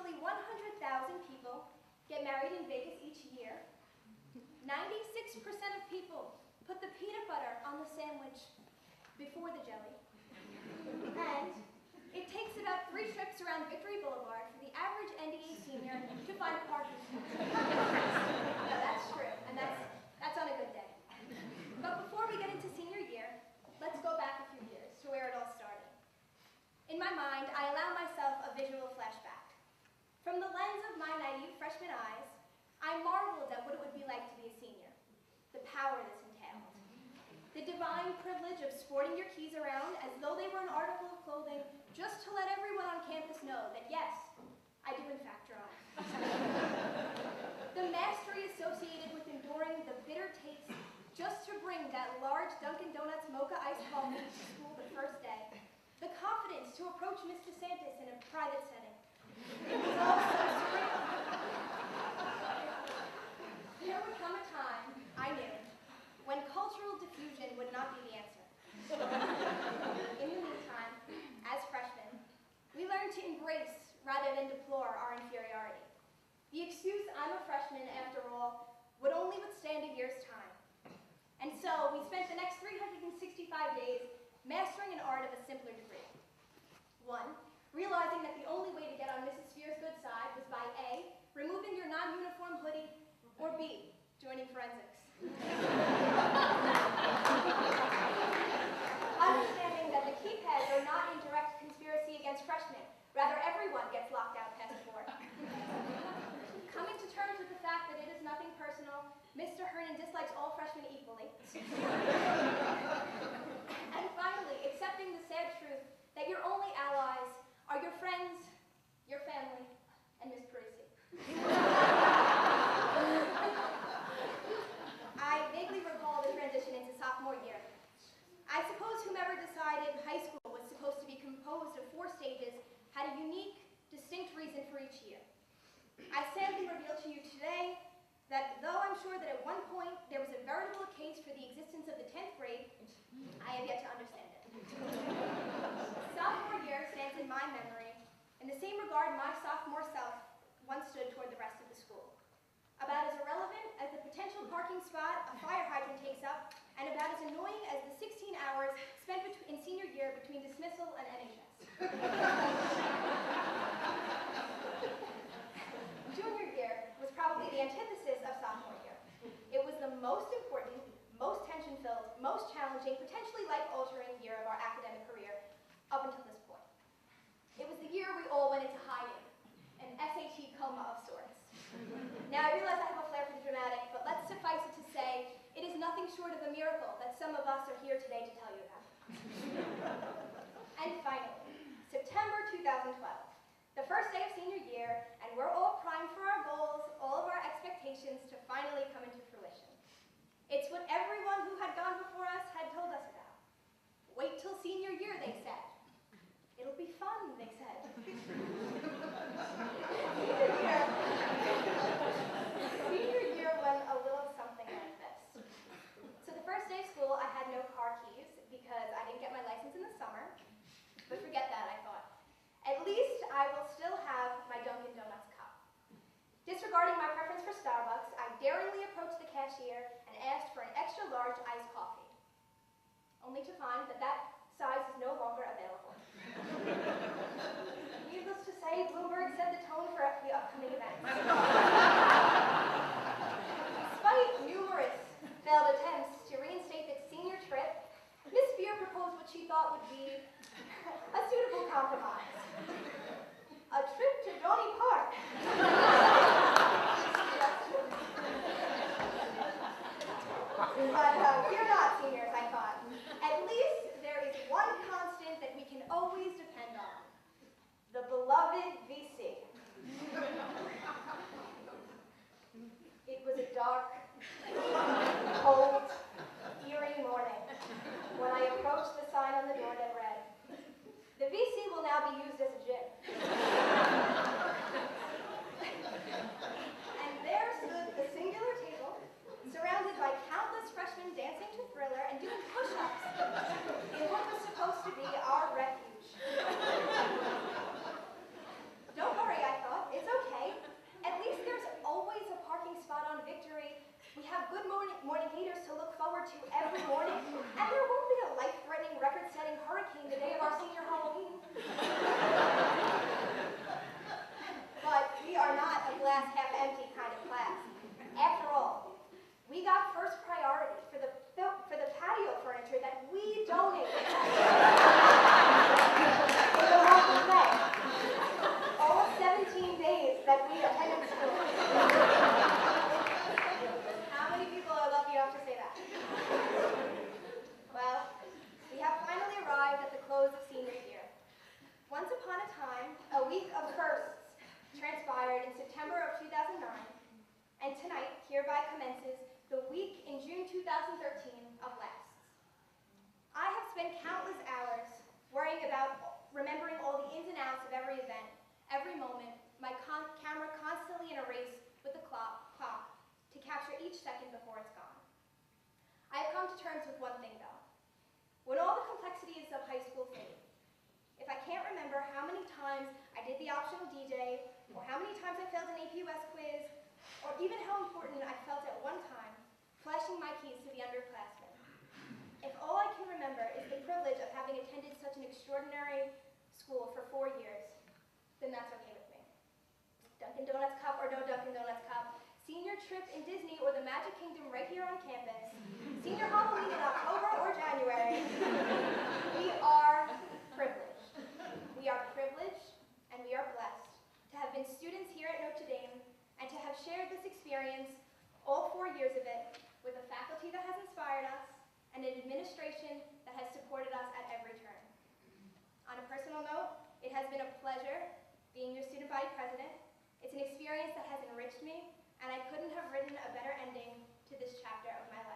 approximately 100,000 people get married in Vegas each year, 96% of people put the peanut butter on the sandwich before the jelly, and it takes about 3 trips around Victory Boulevard for the average NDA senior to find a parking spot. No, that's true, and that's on a good day. But before we get into senior year, let's go back a few years to where it all started. In my mind, I allow myself a visual flashback. From the lens of my naive freshman eyes, I marveled at what it would be like to be a senior, the power this entailed, the divine privilege of sporting your keys around as though they were an article of clothing just to let everyone on campus know that yes, I do in fact drive. The mastery associated with enduring the bitter taste just to bring that large Dunkin' Donuts mocha iced coffee to school the first day, the confidence to approach Miss DeSantis in a private setting. It was all so surreal. There would come a time, I knew, when cultural diffusion would not be the answer. In the meantime, as freshmen, we learned to embrace rather than deplore our inferiority. The excuse, I'm a freshman after all, would only withstand a year's time. And so we spent the next 365 days mastering an art of a simpler degree. 1, realizing that the only way to get on Mrs. Spears' good side was by A, removing your non-uniform hoodie, or B, joining forensics. Understanding that the keypads are not in direct conspiracy against freshmen, rather everyone gets locked out past 4. Coming to terms with the fact that it is nothing personal, Mr. Hernan dislikes all freshmen equally. And finally, accepting the sad truth that your only allies are your friends, your family, and Miss Parisi. I vaguely recall the transition into sophomore year. I suppose whomever decided high school was supposed to be composed of 4 stages had a unique, distinct reason for each year. I sadly reveal to you today that though I'm sure that at one point there was a veritable case for the existence of the 10th grade, I have yet to understand it. Sophomore year stands in my memory in the same regard my sophomore self once stood toward the rest of the school. About as irrelevant as the potential parking spot a fire hydrant takes up, and about as annoying as the 16 hours spent in senior year between dismissal and NHS. Junior year was probably the antithesis of sophomore year. It was the most important, most tension-filled, most challenging, potentially life-altering year of our academic career up until this point. It was the year we all went into hiding, an SAT coma of sorts. Now, I realize I have a flair for the dramatic, but let's suffice it to say, it is nothing short of a miracle that some of us are here today to tell you about. And finally, September 2012, the first day of senior year, and we're all primed for our goals, all of our expectations to finally come into fruition. It's what everyone who had gone before us had told us about. Wait till senior year, they said. It'll be fun, they said. Senior year went a little something like this. So the first day of school, I had no car keys because I didn't get my license in the summer. But forget that, I thought. At least I will still have my Dunkin' Donuts cup. Disregarding my preference for Starbucks, I daringly approached the cashier and asked for an extra large iced coffee, only to find that that size is no longer available. Needless to say, Bloomberg set the tone for the upcoming events. Despite numerous failed attempts to reinstate the senior trip, Miss Spear proposed what she thought would be a suitable compromise. A trip to Donny Park. But we're not seniors, I thought. At least there is one constant that we can always depend on. The beloved VC. remembering all the ins and outs of every event, every moment, my camera constantly in a race with the clock to capture each second before it's gone. I have come to terms with one thing though. When all the complexities of high school fade, if I can't remember how many times I did the optional DJ, or how many times I failed an APUS quiz, or even how important I felt at one time flashing my keys to the underclassmen, if all I can remember is the privilege of having attended such an extraordinary school for 4 years, then that's okay with me. Dunkin' Donuts Cup or no Dunkin' Donuts Cup, senior trip in Disney or the Magic Kingdom right here on campus, senior Halloween in October or January, we are privileged. We are privileged and we are blessed to have been students here at Notre Dame and to have shared this experience, all 4 years of it, with a faculty that has inspired us and an administration that has supported us at every turn. On a personal note, it has been a pleasure being your student body president. It's an experience that has enriched me, and I couldn't have written a better ending to this chapter of my life.